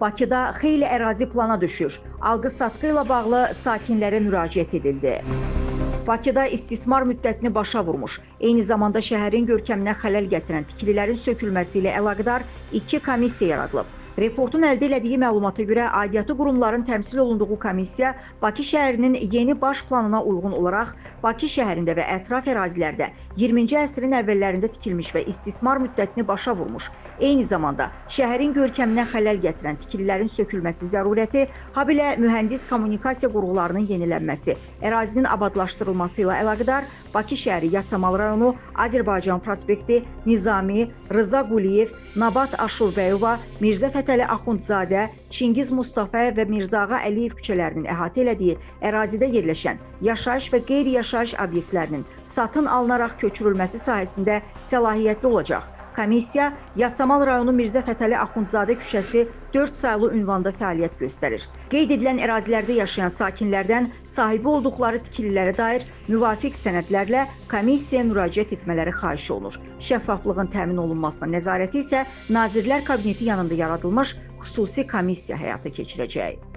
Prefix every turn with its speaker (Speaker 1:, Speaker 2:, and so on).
Speaker 1: Bakıda xeyli ərazi plana düşür. Alqı-satqı ilə bağlı sakinlərə müraciət edildi. Bakıda istismar müddətini başa vurmuş, eyni zamanda şəhərin görkəminə xələl gətirən tikililərin sökülməsi ilə əlaqədar 2 komissiya yaradılıb. Reportun əldə elədiyi məlumata görə aidiyyatı qurumların təmsil olunduğu komissiya Bakı şəhərinin yeni baş planına uyğun olaraq Bakı şəhərində və ətraf ərazilərdə 20-ci əsrin əvvəllərində tikilmiş və istismar müddətini başa vurmuş, eyni zamanda şəhərin görkəminə xələl gətirən tikililərin sökülməsi zərurəti, habelə mühəndis kommunikasiya qurğularının yenilənməsi, ərazinin abadlaşdırılması ilə əlaqədar Bakı şəhəri Yasamal rayonu, Azərbaycan prospekti, Nizami, Rıza Quliyev, Nabat Aşurbəyova, Mirzə Fətəli Axundzadə, Çingiz Mustafayev və Mirzağa Əliyev küçələrinin əhatə elədiyi ərazidə yerləşən yaşayış və qeyri-yaşayış obyektlərinin satın alınaraq köçürülməsi sahəsində səlahiyyətli olacaq. Komissiya Yasamal rayonu Mirzə Fətəli Axundzadə küçəsi 4 saylı ünvanda fəaliyyət göstərir. Qeyd edilən ərazilərdə yaşayan sakinlərdən sahibi olduqları tikililərə dair müvafiq sənədlərlə komissiyaya müraciət etmələri xahiş olunur. Şəffaflığın təmin olunmasına nəzarəti isə Nazirlər Kabineti yanında yaradılmış xüsusi komissiya həyata keçirəcək.